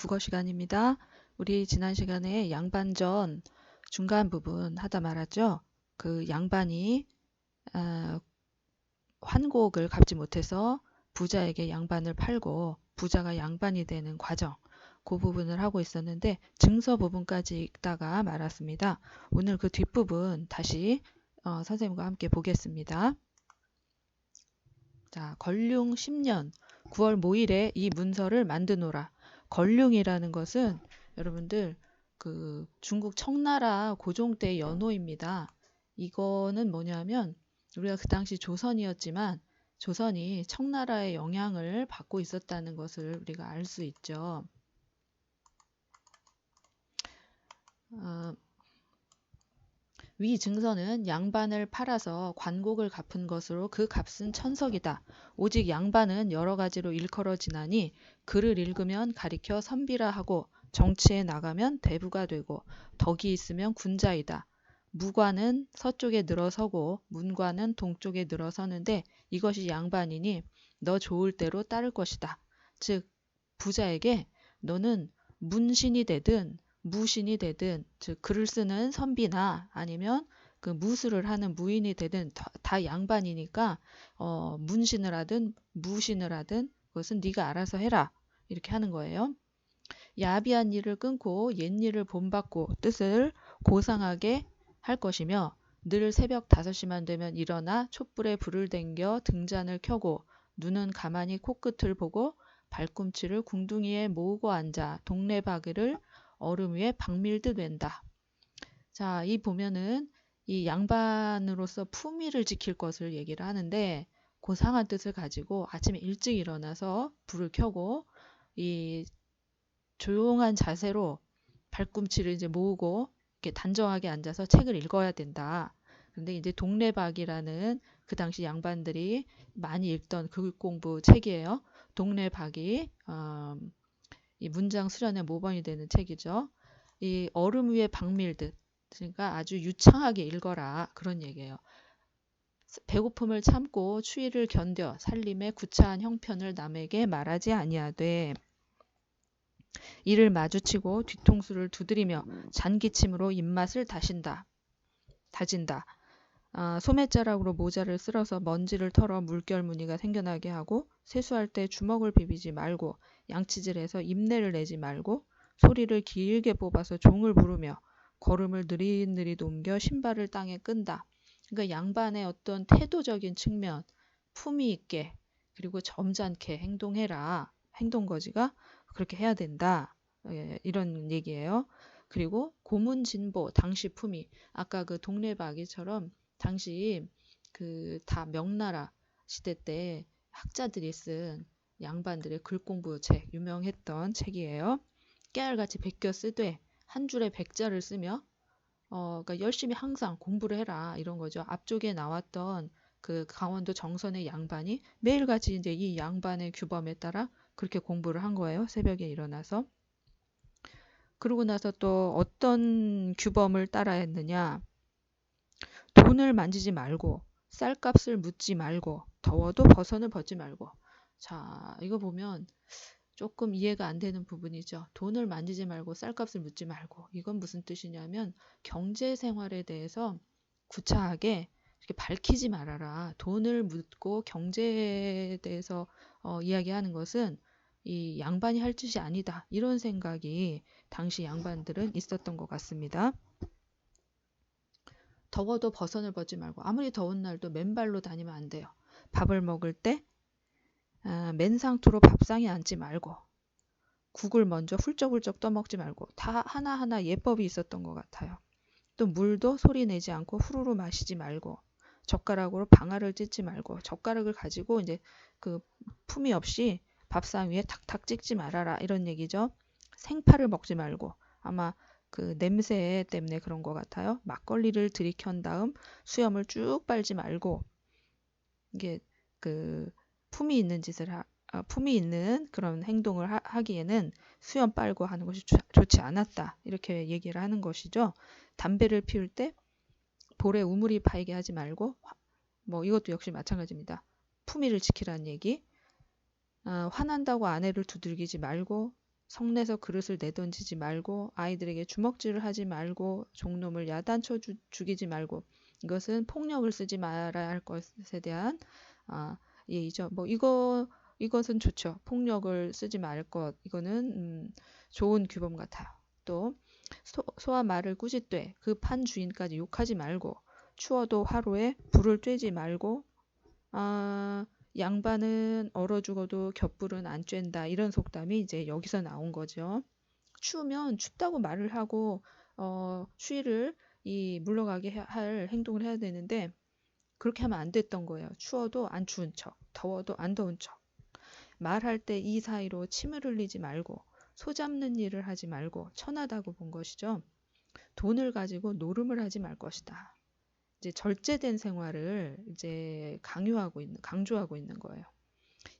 국어 시간입니다. 우리 지난 시간에 양반전 중간 부분 하다 말았죠. 그 양반이 환곡을 갚지 못해서 부자에게 양반을 팔고 부자가 양반이 되는 과정, 그 부분을 하고 있었는데 증서 부분까지 읽다가 말았습니다. 오늘 그 뒷부분 다시 선생님과 함께 보겠습니다. 자, 건륭 10년 9월 모일에 이 문서를 만드노라. 건륭이라는 것은 여러분들 그 중국 청나라 고종 때 연호입니다. 이거는 뭐냐면 우리가 그 당시 조선이었지만 조선이 청나라의 영향을 받고 있었다는 것을 우리가 알 수 있죠. 위 증서는 양반을 팔아서 관곡을 갚은 것으로 그 값은 천석이다. 오직 양반은 여러 가지로 일컬어지나니 글을 읽으면 가리켜 선비라 하고 정치에 나가면 대부가 되고 덕이 있으면 군자이다. 무관은 서쪽에 늘어서고 문관은 동쪽에 늘어서는데 이것이 양반이니 너 좋을 대로 따를 것이다. 즉 부자에게 너는 문신이 되든 무신이 되든 즉 글을 쓰는 선비나 아니면 그 무술을 하는 무인이 되든 다 양반이니까 문신을 하든 무신을 하든 그것은 네가 알아서 해라 이렇게 하는 거예요. 야비한 일을 끊고 옛 일을 본받고 뜻을 고상하게 할 것이며 늘 새벽 5시만 되면 일어나 촛불에 불을 댕겨 등잔을 켜고 눈은 가만히 코끝을 보고 발꿈치를 궁둥이에 모으고 앉아 동네 바위를 얼음 위에 박밀듯 웬다. 자, 이 보면은 이 양반으로서 품위를 지킬 것을 얘기를 하는데 고상한 뜻을 가지고 아침에 일찍 일어나서 불을 켜고 이 조용한 자세로 발꿈치를 이제 모으고 이렇게 단정하게 앉아서 책을 읽어야 된다. 근데 이제 동네박이라는 그 당시 양반들이 많이 읽던 글 공부 책이에요. 동네박이 이 문장 수련의 모범이 되는 책이죠. 이 얼음 위에 박밀듯 그러니까 아주 유창하게 읽어라 그런 얘기예요. 배고픔을 참고 추위를 견뎌 살림의 구차한 형편을 남에게 말하지 아니하되 이를 마주치고 뒤통수를 두드리며 잔기침으로 입맛을 다진다. 소매자락으로 모자를 쓸어서 먼지를 털어 물결 무늬가 생겨나게 하고 세수할 때 주먹을 비비지 말고 양치질해서 입내를 내지 말고 소리를 길게 뽑아서 종을 부르며 걸음을 느릿느릿 옮겨 신발을 땅에 끈다. 그러니까 양반의 어떤 태도적인 측면, 품위 있게 그리고 점잖게 행동해라. 행동거지가 그렇게 해야 된다. 이런 얘기예요. 그리고 고문진보, 당시 품위. 아까 그 동네박이처럼 당시 그 다 명나라 시대 때 학자들이 쓴 양반들의 글공부책 유명했던 책이에요. 깨알같이 베껴 쓰되 한 줄에 100자를 쓰며 그러니까 열심히 항상 공부를 해라 이런 거죠. 앞쪽에 나왔던 그 강원도 정선의 양반이 매일같이 이제 이 양반의 규범에 따라 그렇게 공부를 한 거예요. 새벽에 일어나서. 그러고 나서 또 어떤 규범을 따라 했느냐. 돈을 만지지 말고 쌀값을 묻지 말고 더워도 버선을 벗지 말고. 자, 이거 보면 조금 이해가 안 되는 부분이죠. 돈을 만지지 말고 쌀값을 묻지 말고. 이건 무슨 뜻이냐면 경제 생활에 대해서 구차하게 이렇게 밝히지 말아라. 돈을 묻고 경제에 대해서 이야기하는 것은 이 양반이 할 짓이 아니다. 이런 생각이 당시 양반들은 있었던 것 같습니다. 더워도 버선을 벗지 말고 아무리 더운 날도 맨발로 다니면 안 돼요. 밥을 먹을 때 맨상투로 밥상에 앉지 말고 국을 먼저 훌쩍훌쩍 떠먹지 말고 다 하나하나 예법이 있었던 것 같아요. 또 물도 소리 내지 않고 후루루 마시지 말고 젓가락으로 방아를 찢지 말고 젓가락을 가지고 이제 그 품위 없이 밥상 위에 탁탁 찍지 말아라 이런 얘기죠. 생파를 먹지 말고 아마 그 냄새 때문에 그런 것 같아요. 막걸리를 들이켠 다음 수염을 쭉 빨지 말고 이게 그 품위 있는 품위 있는 그런 행동을 하기에는 수염 빨고 하는 것이 좋지 않았다. 이렇게 얘기를 하는 것이죠. 담배를 피울 때 볼에 우물이 파이게 하지 말고 뭐 이것도 역시 마찬가지입니다. 품위를 지키라는 얘기. 화난다고 아내를 두들기지 말고 성내서 그릇을 내던지지 말고 아이들에게 주먹질을 하지 말고 종놈을 야단쳐 죽이지 말고 이것은 폭력을 쓰지 말아야 할 것에 대한 예의죠. 뭐 이것은 좋죠. 폭력을 쓰지 말 것. 이거는 좋은 규범 같아요. 또 소와 말을 꾸짖되 그 판 주인까지 욕하지 말고 추워도 화로에 불을 쬐지 말고 양반은 얼어 죽어도 겹불은 안 쬐는다. 이런 속담이 이제 여기서 나온 거죠. 추우면 춥다고 말을 하고 추위를 물러가게 할 행동을 해야 되는데 그렇게 하면 안 됐던 거예요. 추워도 안 추운 척, 더워도 안 더운 척. 말할 때 이 사이로 침을 흘리지 말고 소 잡는 일을 하지 말고 천하다고 본 것이죠. 돈을 가지고 노름을 하지 말 것이다. 이제 절제된 생활을 이제 강조하고 있는 거예요.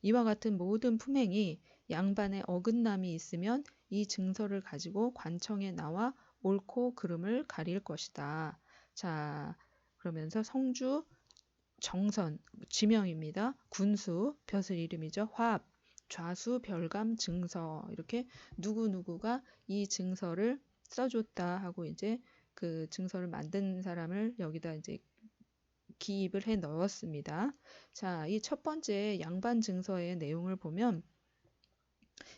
이와 같은 모든 품행이 양반의 어긋남이 있으면 이 증서를 가지고 관청에 나와 옳고 그름을 가릴 것이다. 자, 그러면서 성주, 정선, 지명입니다. 군수, 벼슬 이름이죠. 화합, 좌수, 별감, 증서 이렇게 누구누구가 이 증서를 써줬다 하고 이제 그 증서를 만든 사람을 여기다 이제 기입을 해 넣었습니다. 자, 이 첫 번째 양반 증서의 내용을 보면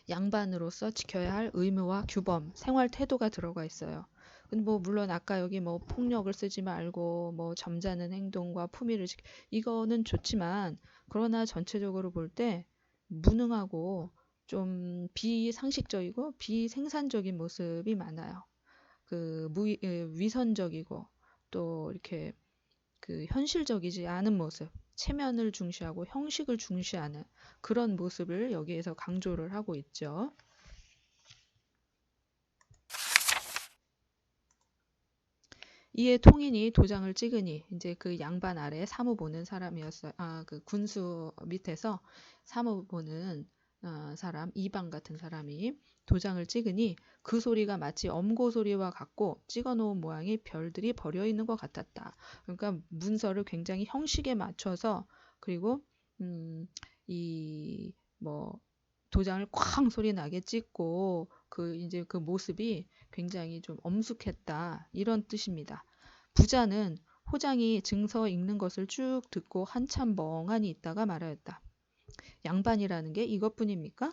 양반으로서 지켜야 할 의무와 규범, 생활 태도가 들어가 있어요. 근데 뭐 물론 아까 여기 뭐 폭력을 쓰지 말고 뭐 점잖은 행동과 품위를 이거는 좋지만 그러나 전체적으로 볼 때 무능하고 좀 비상식적이고 비생산적인 모습이 많아요. 위선적이고 또 이렇게 현실적이지 않은 모습, 체면을 중시하고 형식을 중시하는 그런 모습을 여기에서 강조를 하고 있죠. 이에 통인이 도장을 찍으니 이제 그 양반 아래 사무 보는 사람이었어요. 그 군수 밑에서 사무 보는 사람, 이방 같은 사람이 도장을 찍으니 그 소리가 마치 엄고 소리와 같고 찍어놓은 모양이 별들이 버려 있는 것 같았다. 그러니까 문서를 굉장히 형식에 맞춰서 그리고 도장을 쾅 소리 나게 찍고 이제 그 모습이 굉장히 좀 엄숙했다. 이런 뜻입니다. 부자는 호장이 증서 읽는 것을 쭉 듣고 한참 멍하니 있다가 말하였다. 양반이라는 게 이것뿐입니까?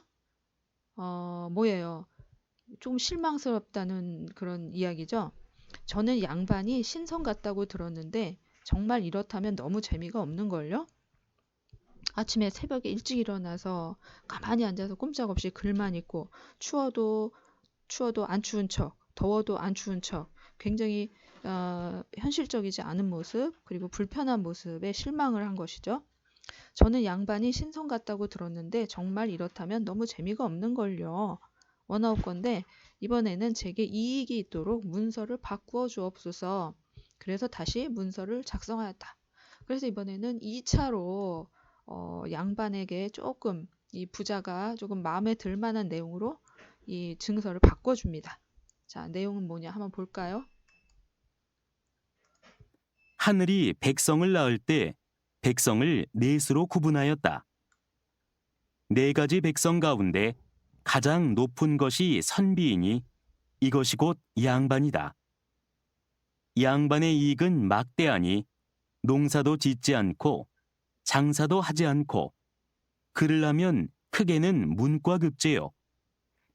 뭐예요? 좀 실망스럽다는 그런 이야기죠. 저는 양반이 신성 같다고 들었는데 정말 이렇다면 너무 재미가 없는걸요? 아침에 새벽에 일찍 일어나서 가만히 앉아서 꼼짝없이 글만 읽고 추워도 안 추운 척, 더워도 안 추운 척 굉장히 현실적이지 않은 모습 그리고 불편한 모습에 실망을 한 것이죠. 저는 양반이 신성 같다고 들었는데 정말 이렇다면 너무 재미가 없는걸요. 원하옵건대 이번에는 제게 이익이 있도록 문서를 바꾸어 주옵소서. 그래서 다시 문서를 작성하였다. 그래서 이번에는 2차로 양반에게 조금 이 부자가 조금 마음에 들 만한 내용으로 이 증서를 바꿔줍니다. 자, 내용은 뭐냐 한번 볼까요? 하늘이 백성을 낳을 때 백성을 넷으로 구분하였다. 네 가지 백성 가운데 가장 높은 것이 선비이니 이것이 곧 양반이다. 양반의 이익은 막대하니 농사도 짓지 않고 장사도 하지 않고 그를 하면 크게는 문과급제요.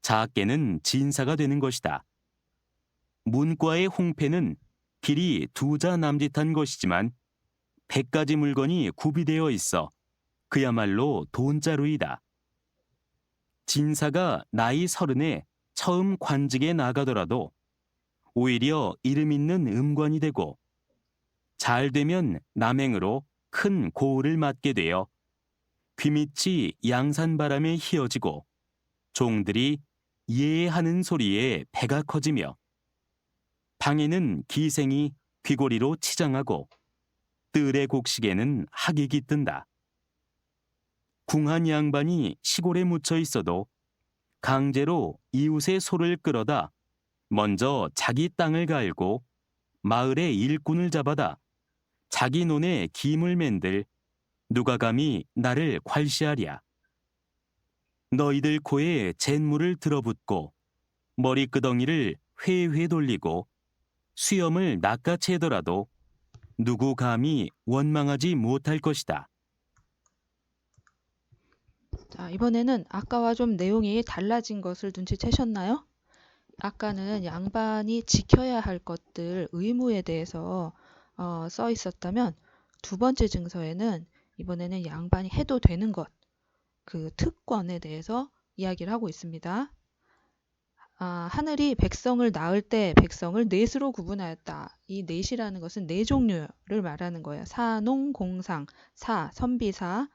작게는 진사가 되는 것이다. 문과의 홍패는 길이 2자 남짓한 것이지만 100가지 물건이 구비되어 있어 그야말로 돈자루이다. 진사가 나이 30에 처음 관직에 나가더라도 오히려 이름 있는 음관이 되고 잘 되면 남행으로 큰 고을을 맡게 되어 귀밑이 양산바람에 휘어지고 종들이 예하는 소리에 배가 커지며 방에는 기생이 귀고리로 치장하고 뜰의 곡식에는 학익이 뜬다. 궁한 양반이 시골에 묻혀 있어도 강제로 이웃의 소를 끌어다 먼저 자기 땅을 갈고 마을의 일꾼을 잡아다 자기 논에 김을 맨들 누가 감히 나를 괄시하랴. 너희들 코에 잿물을 들어붓고 머리끄덩이를 회회 돌리고 수염을 낚아채더라도 누구 감히 원망하지 못할 것이다. 자, 이번에는 아까와 좀 내용이 달라진 것을 눈치채셨나요? 아까는 양반이 지켜야 할 것들, 의무에 대해서 써 있었다면 두 번째 증서에는 이번에는 양반이 해도 되는 것, 그 특권에 대해서 이야기를 하고 있습니다. 하늘이 백성을 낳을 때 백성을 넷으로 구분하였다. 이 넷이라는 것은 네 종류를 말하는 거예요. 사농, 공상, 선비사,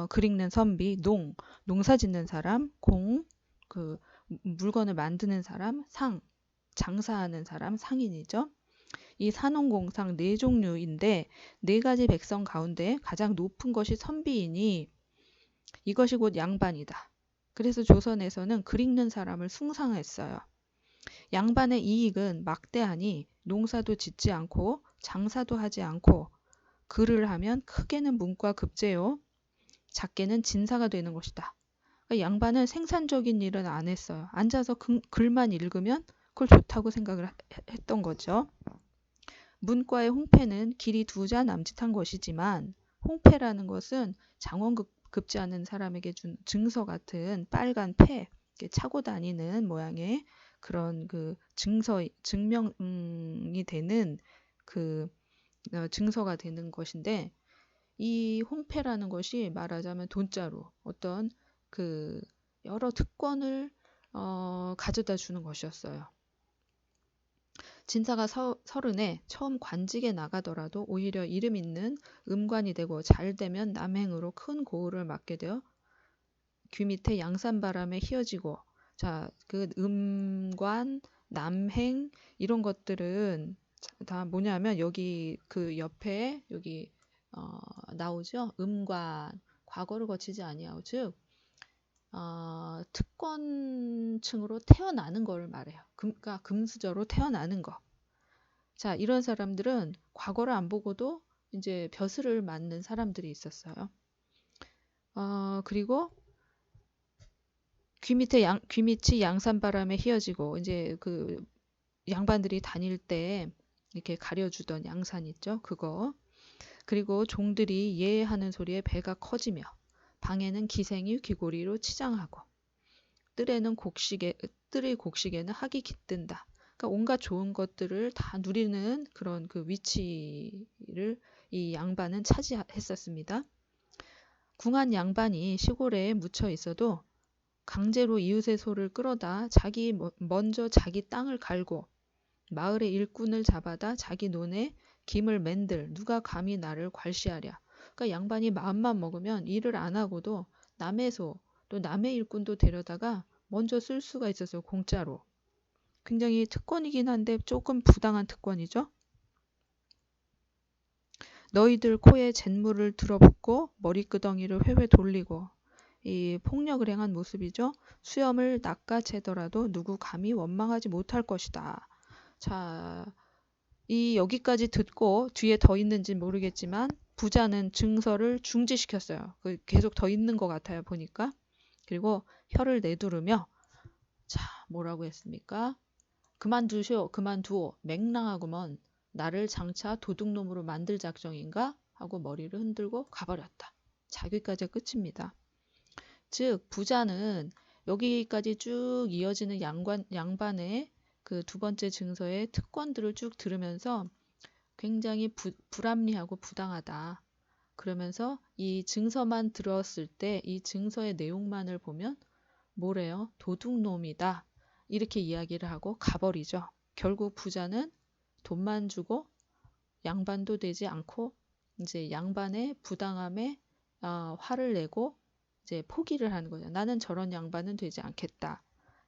글 읽는 선비, 농사 짓는 사람, 그 물건을 만드는 사람, 장사하는 사람, 상인이죠. 이 사농공상 네 종류인데 네 가지 백성 가운데 가장 높은 것이 선비이니 이것이 곧 양반이다. 그래서 조선에서는 글 읽는 사람을 숭상했어요. 양반의 이익은 막대하니 농사도 짓지 않고 장사도 하지 않고 글을 하면 크게는 문과 급제요. 작게는 진사가 되는 것이다. 그러니까 양반은 생산적인 일은 안 했어요. 앉아서 글만 읽으면 그걸 좋다고 생각을 했던 거죠. 문과의 홍패는 길이 2자 남짓한 것이지만 홍패라는 것은 장원급지 않은 사람에게 준 증서 같은 빨간 패, 차고 다니는 모양의 그런 그 증명이 되는 그 증서가 되는 것인데 이 홍패라는 것이 말하자면 돈자루, 어떤 그 여러 특권을 가져다 주는 것이었어요. 진사가 서른에 처음 관직에 나가더라도 오히려 이름 있는 음관이 되고 잘 되면 남행으로 큰 고을을 맡게 되어 귀 밑에 양산바람에 휘어지고, 자, 그 음관, 남행 이런 것들은 다 뭐냐면 여기 그 옆에 여기 나오죠. 음관, 과거를 거치지 아니하고 즉 특권층으로 태어나는 걸 말해요. 그러니까 금수저로 태어나는 거. 자, 이런 사람들은 과거를 안 보고도 이제 벼슬을 맞는 사람들이 있었어요. 그리고 귀 밑이 양산바람에 휘어지고 이제 그 양반들이 다닐 때 이렇게 가려주던 양산 있죠? 그거. 그리고 종들이 예하는 소리에 배가 커지며 방에는 기생이 귀고리로 치장하고 뜰의 곡식에는 학이 깃든다. 그러니까 온갖 좋은 것들을 다 누리는 그런 그 위치를 이 양반은 차지했었습니다. 궁한 양반이 시골에 묻혀 있어도 강제로 이웃의 소를 끌어다 먼저 자기 땅을 갈고 마을의 일꾼을 잡아다 자기 논에 김을 맨들 누가 감히 나를 괄시하랴. 그러니까 양반이 마음만 먹으면 일을 안 하고도 남의 소 또 남의 일꾼도 데려다가 먼저 쓸 수가 있었어요. 공짜로. 굉장히 특권이긴 한데 조금 부당한 특권이죠. 너희들 코에 잿물을 들어붓고 머리끄덩이를 회회 돌리고, 이 폭력을 행한 모습이죠. 수염을 낚아채더라도 누구 감히 원망하지 못할 것이다. 자, 이 여기까지 듣고 뒤에 더 있는지 모르겠지만 부자는 증서를 중지시켰어요. 계속 더 있는 것 같아요. 보니까. 그리고 혀를 내두르며 자, 뭐라고 했습니까? 그만두오. 맹랑하구먼. 나를 장차 도둑놈으로 만들 작정인가? 하고 머리를 흔들고 가버렸다. 자기까지가 끝입니다. 즉 부자는 여기까지 쭉 이어지는 양반의 그 두 번째 증서의 특권들을 쭉 들으면서 굉장히 불합리하고 부당하다. 그러면서 이 증서만 들었을 때 이 증서의 내용만을 보면 뭐래요? 도둑놈이다. 이렇게 이야기를 하고 가버리죠. 결국 부자는 돈만 주고 양반도 되지 않고 이제 양반의 부당함에 화를 내고 이제 포기를 하는 거죠. 나는 저런 양반은 되지 않겠다.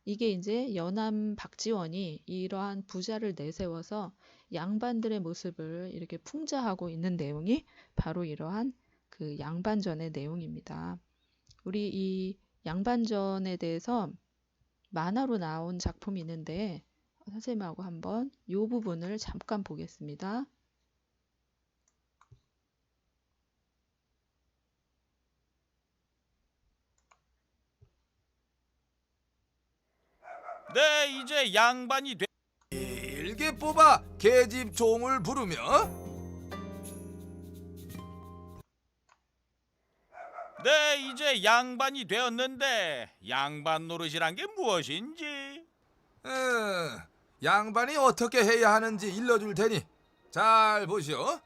이게 이제 연암 박지원이 이러한 부자를 내세워서 양반들의 모습을 이렇게 풍자하고 있는 내용이 바로 이러한 그 양반전의 내용입니다. 우리 이 양반전에 대해서 만화로 나온 작품이 있는데 선생님하고 한번 이 부분을 잠깐 보겠습니다. 네, 이제 양반이 돼. 길게 뽑아 계집 종을 부르며 네, 이제 양반이 되었는데 양반 노릇이란 게 무엇인지. 양반이 어떻게 해야 하는지 일러줄 테니 잘 보시오.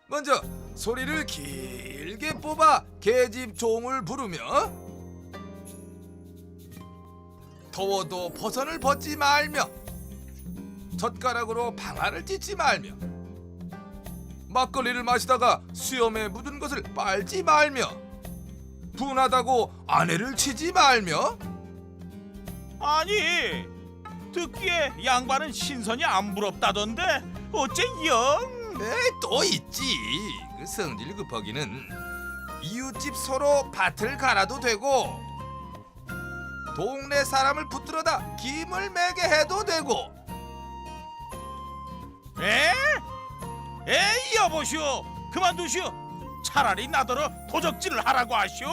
먼저 소리를 길게 뽑아 계집 종을 부르며 더워도 버선을 벗지 말며 젓가락으로 방아를 찢지 말며 막걸리를 마시다가 수염에 묻은 것을 빨지 말며 분하다고 아내를 치지 말며. 아니, 듣기에 양반은 신선이 안 부럽다던데 어째 영? 에이, 또 있지. 그 성질 급하기는 이웃집 서로 밭을 갈아도 되고 동네 사람을 붙들어다 김을 매게 해도 되고. 에이 여보시오, 그만두시오. 차라리 나더러 도적질을 하라고 하시오.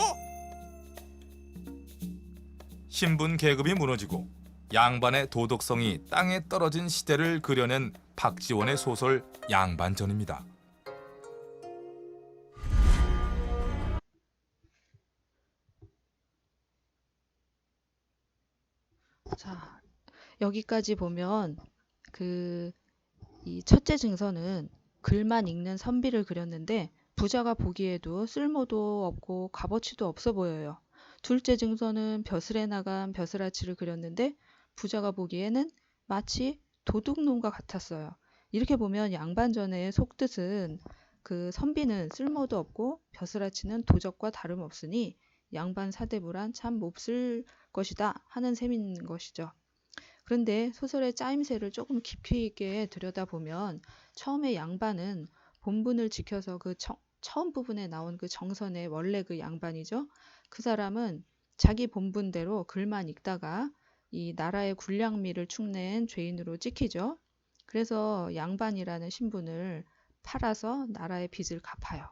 신분 계급이 무너지고 양반의 도덕성이 땅에 떨어진 시대를 그려낸 박지원의 소설 양반전입니다. 자, 여기까지 보면 이 첫째 증서는 글만 읽는 선비를 그렸는데 부자가 보기에도 쓸모도 없고 값어치도 없어 보여요. 둘째 증서는 벼슬에 나간 벼슬아치를 그렸는데 부자가 보기에는 마치 도둑놈과 같았어요. 이렇게 보면 양반전의 속뜻은 그 선비는 쓸모도 없고 벼슬아치는 도적과 다름없으니 양반 사대부란 참 몹쓸 것이다 하는 셈인 것이죠. 그런데 소설의 짜임새를 조금 깊이 있게 들여다보면 처음에 양반은 본분을 지켜서 처음 부분에 나온 그 정선의 원래 그 양반이죠. 그 사람은 자기 본분대로 글만 읽다가 이 나라의 군량미를 축낸 죄인으로 찍히죠. 그래서 양반이라는 신분을 팔아서 나라의 빚을 갚아요.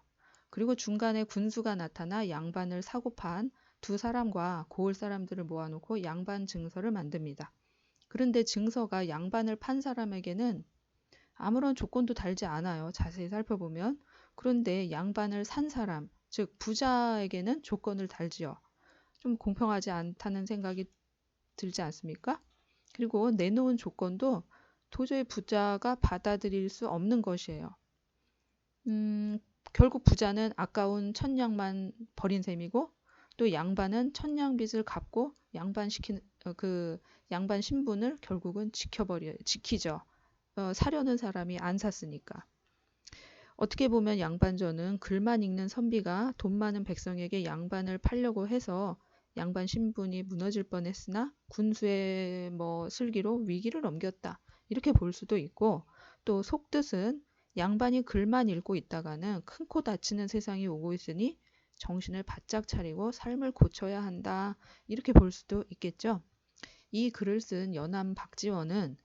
그리고 중간에 군수가 나타나 양반을 사고판 두 사람과 고을 사람들을 모아놓고 양반 증서를 만듭니다. 그런데 증서가 양반을 판 사람에게는 아무런 조건도 달지 않아요. 자세히 살펴보면. 그런데 양반을 산 사람, 즉 부자에게는 조건을 달지요. 좀 공평하지 않다는 생각이 들지 않습니까? 그리고 내놓은 조건도 도저히 부자가 받아들일 수 없는 것이에요. 결국 부자는 아까운 천냥만 버린 셈이고 또 양반은 천냥빚을 갚고 양반 신분을 결국은 지키죠. 사려는 사람이 안 샀으니까. 어떻게 보면 양반전은 글만 읽는 선비가 돈 많은 백성에게 양반을 팔려고 해서 양반 신분이 무너질 뻔했으나 군수의 슬기로 위기를 넘겼다. 이렇게 볼 수도 있고 또 속뜻은 양반이 글만 읽고 있다가는 큰 코 다치는 세상이 오고 있으니 정신을 바짝 차리고 삶을 고쳐야 한다. 이렇게 볼 수도 있겠죠. 이 글을 쓴 연암 박지원은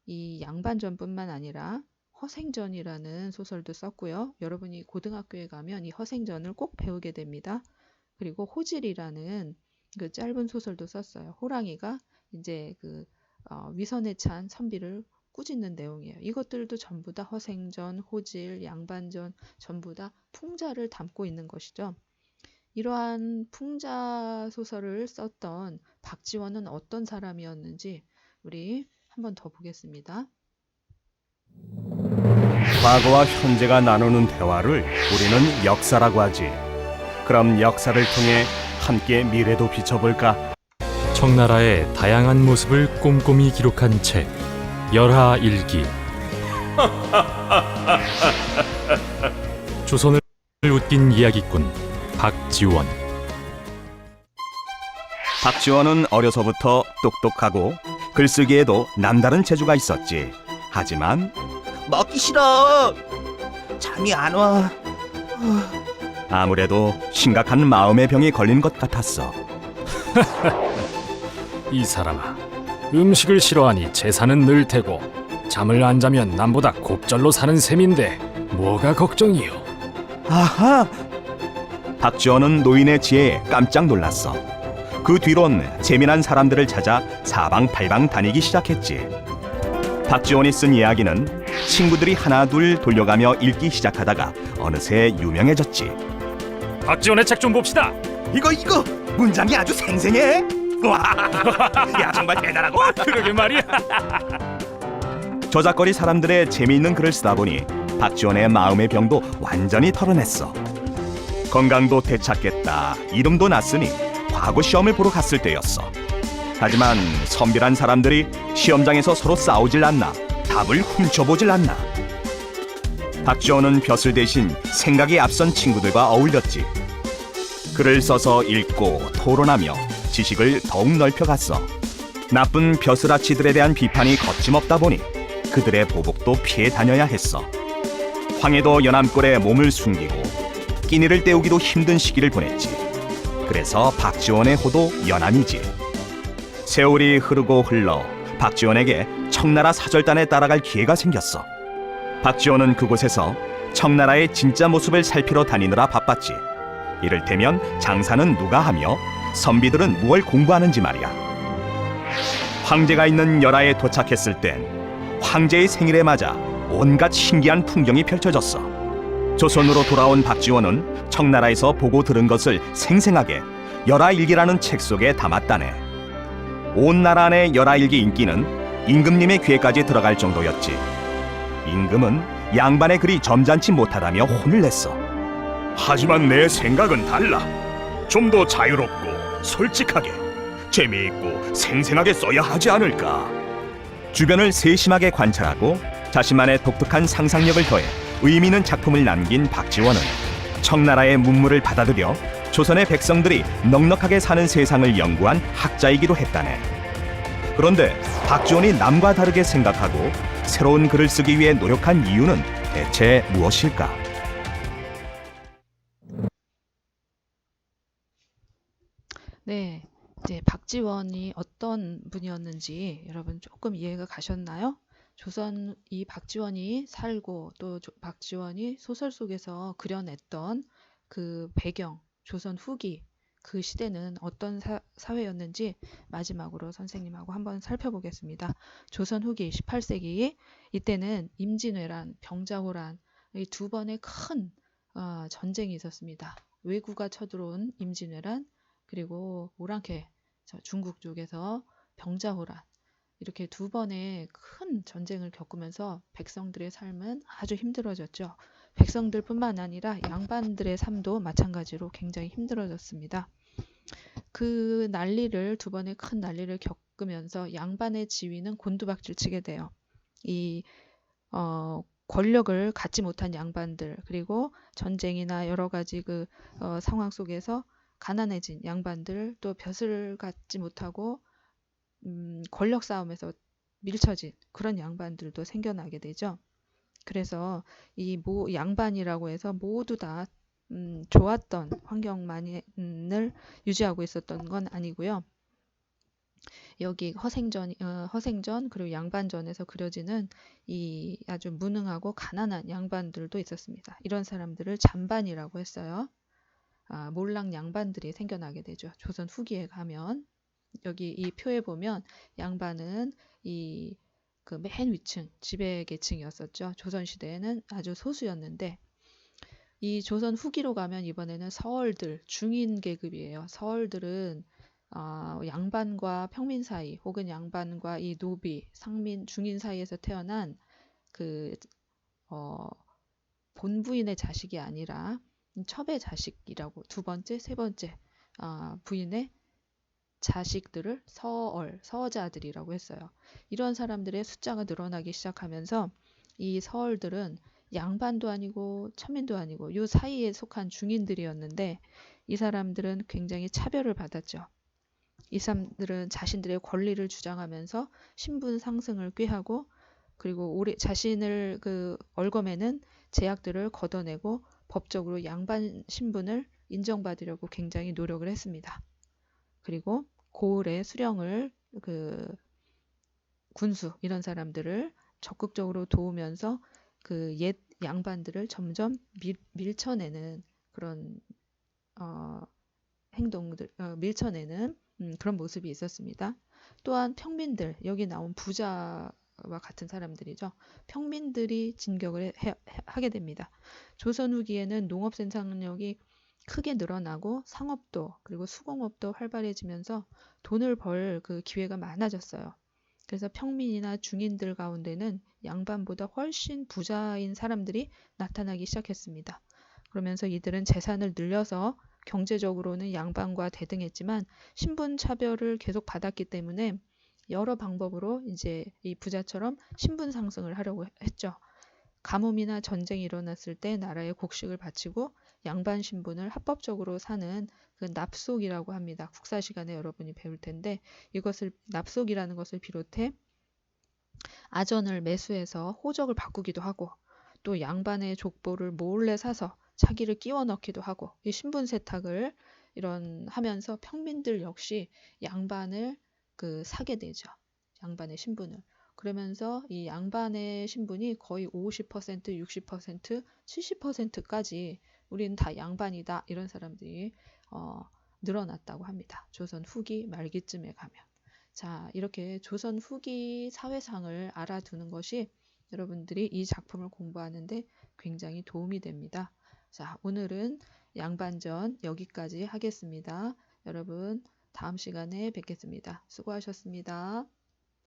이 양반전뿐만 아니라 허생전이라는 소설도 썼고요. 여러분이 고등학교에 가면 이 허생전을 꼭 배우게 됩니다. 그리고 호질이라는 그 짧은 소설도 썼어요. 호랑이가 이제 위선에 찬 선비를 꾸짖는 내용이에요. 이것들도 전부 다 허생전, 호질, 양반전 전부 다 풍자를 담고 있는 것이죠. 이러한 풍자 소설을 썼던 박지원은 어떤 사람이었는지 우리 한번 더 보겠습니다. 과거와 현재가 나누는 대화를 우리는 역사라고 하지. 그럼 역사를 통해 함께 미래도 비춰볼까? 청나라의 다양한 모습을 꼼꼼히 기록한 책 열하일기. 조선을 웃긴 이야기꾼 박지원. 박지원은 어려서부터 똑똑하고 글쓰기에도 남다른 재주가 있었지. 하지만 먹기 싫어. 잠이 안 와. 아무래도 심각한 마음의 병이 걸린 것 같았어. 이 사람아, 음식을 싫어하니 재산은 늘 테고 잠을 안 자면 남보다 곱절로 사는 셈인데 뭐가 걱정이요? 아하! 박지원은 노인의 지혜에 깜짝 놀랐어. 그 뒤론 재미난 사람들을 찾아 사방팔방 다니기 시작했지. 박지원이 쓴 이야기는 친구들이 하나 둘 돌려가며 읽기 시작하다가 어느새 유명해졌지. 박지원의 책 좀 봅시다. 이거 문장이 아주 생생해. 와, 야 정말 대단하고. 그러게 말이야. 저작거리 사람들의 재미있는 글을 쓰다 보니 박지원의 마음의 병도 완전히 털어냈어. 건강도 되찾겠다, 이름도 났으니 과거 시험을 보러 갔을 때였어. 하지만 선비란 사람들이 시험장에서 서로 싸우질 않나, 답을 훔쳐보질 않나. 박지원은 벼슬 대신 생각이 앞선 친구들과 어울렸지. 글을 써서 읽고 토론하며 지식을 더욱 넓혀갔어. 나쁜 벼슬아치들에 대한 비판이 거침없다 보니 그들의 보복도 피해 다녀야 했어. 황해도 연암골에 몸을 숨기고 끼니를 때우기도 힘든 시기를 보냈지. 그래서 박지원의 호도 연암이지. 세월이 흐르고 흘러 박지원에게 청나라 사절단에 따라갈 기회가 생겼어. 박지원은 그곳에서 청나라의 진짜 모습을 살피러 다니느라 바빴지. 이를테면 장사는 누가 하며 선비들은 무얼 공부하는지 말이야. 황제가 있는 열하에 도착했을 땐 황제의 생일에 맞아 온갖 신기한 풍경이 펼쳐졌어. 조선으로 돌아온 박지원은 청나라에서 보고 들은 것을 생생하게 열하일기라는 책 속에 담았다네. 온 나라 안의 열하일기 인기는 임금님의 귀에까지 들어갈 정도였지. 임금은 양반의 글이 점잖지 못하다며 혼을 냈어. 하지만 내 생각은 달라. 좀 더 자유롭고 솔직하게, 재미있고 생생하게 써야 하지 않을까. 주변을 세심하게 관찰하고 자신만의 독특한 상상력을 더해 의미 있는 작품을 남긴 박지원은 청나라의 문물을 받아들여 조선의 백성들이 넉넉하게 사는 세상을 연구한 학자이기도 했다네. 그런데 박지원이 남과 다르게 생각하고 새로운 글을 쓰기 위해 노력한 이유는 대체 무엇일까? 네, 이제 박지원이 어떤 분이었는지 여러분 조금 이해가 가셨나요? 조선 이 박지원이 살고 또 박지원이 소설 속에서 그려냈던 그 배경, 조선 후기 그 시대는 어떤 사회였는지 마지막으로 선생님하고 한번 살펴보겠습니다. 조선 후기 18세기 이때는 임진왜란, 병자호란 이 두 번의 큰 전쟁이 있었습니다. 왜구가 쳐들어온 임진왜란 그리고 오랑캐 중국 쪽에서 병자호란 이렇게 두 번의 큰 전쟁을 겪으면서 백성들의 삶은 아주 힘들어졌죠. 백성들뿐만 아니라 양반들의 삶도 마찬가지로 굉장히 힘들어졌습니다. 그 난리를 두 번의 큰 난리를 겪으면서 양반의 지위는 곤두박질 치게 돼요. 이 권력을 갖지 못한 양반들 그리고 전쟁이나 여러 가지 그 상황 속에서 가난해진 양반들 또 벼슬을 갖지 못하고 권력 싸움에서 밀쳐진 그런 양반들도 생겨나게 되죠. 그래서 이 양반이라고 해서 모두 다 좋았던 환경만을 유지하고 있었던 건 아니고요. 여기 허생전 그리고 양반전에서 그려지는 이 아주 무능하고 가난한 양반들도 있었습니다. 이런 사람들을 잔반이라고 했어요. 몰락 양반들이 생겨나게 되죠. 조선 후기에 가면 여기 이 표에 보면 양반은 이 그 맨 위층 지배 계층이었었죠. 조선 시대에는 아주 소수였는데 이 조선 후기로 가면 이번에는 서얼들 중인 계급이에요. 서얼들은 양반과 평민 사이 혹은 양반과 이 노비, 상민, 중인 사이에서 태어난 그 본부인의 자식이 아니라 첩의 자식이라고 두 번째, 세 번째 부인의 자식들을 서자들이라고 했어요. 이런 사람들의 숫자가 늘어나기 시작하면서 이 서얼들은 양반도 아니고 천민도 아니고 이 사이에 속한 중인들이었는데 이 사람들은 굉장히 차별을 받았죠. 이 사람들은 자신들의 권리를 주장하면서 신분 상승을 꾀하고 그리고 자신을 그 얽어매는 제약들을 걷어내고 법적으로 양반 신분을 인정받으려고 굉장히 노력을 했습니다. 그리고 고을의 수령을 군수 이런 사람들을 적극적으로 도우면서 그 옛 양반들을 점점 밀쳐내는 그런 행동들 밀쳐내는 그런 모습이 있었습니다. 또한 평민들, 여기 나온 부자와 같은 사람들이죠. 평민들이 진격을 하게 됩니다. 조선 후기에는 농업 생산력이 크게 늘어나고 상업도 그리고 수공업도 활발해지면서 돈을 벌 그 기회가 많아졌어요. 그래서 평민이나 중인들 가운데는 양반보다 훨씬 부자인 사람들이 나타나기 시작했습니다. 그러면서 이들은 재산을 늘려서 경제적으로는 양반과 대등했지만 신분 차별을 계속 받았기 때문에 여러 방법으로 이제 이 부자처럼 신분 상승을 하려고 했죠. 가뭄이나 전쟁이 일어났을 때 나라에 곡식을 바치고 양반 신분을 합법적으로 사는 그 납속이라고 합니다. 국사 시간에 여러분이 배울 텐데 이것을 납속이라는 것을 비롯해 아전을 매수해서 호적을 바꾸기도 하고 또 양반의 족보를 몰래 사서 자기를 끼워 넣기도 하고 이 신분 세탁을 이런 하면서 평민들 역시 양반을 사게 되죠. 양반의 신분을. 그러면서 이 양반의 신분이 거의 50%, 60%, 70%까지 우리는 다 양반이다 이런 사람들이 늘어났다고 합니다. 조선 후기 말기쯤에 가면. 자, 이렇게 조선 후기 사회상을 알아두는 것이 여러분들이 이 작품을 공부하는데 굉장히 도움이 됩니다. 자, 오늘은 양반전 여기까지 하겠습니다. 여러분, 다음 시간에 뵙겠습니다. 수고하셨습니다.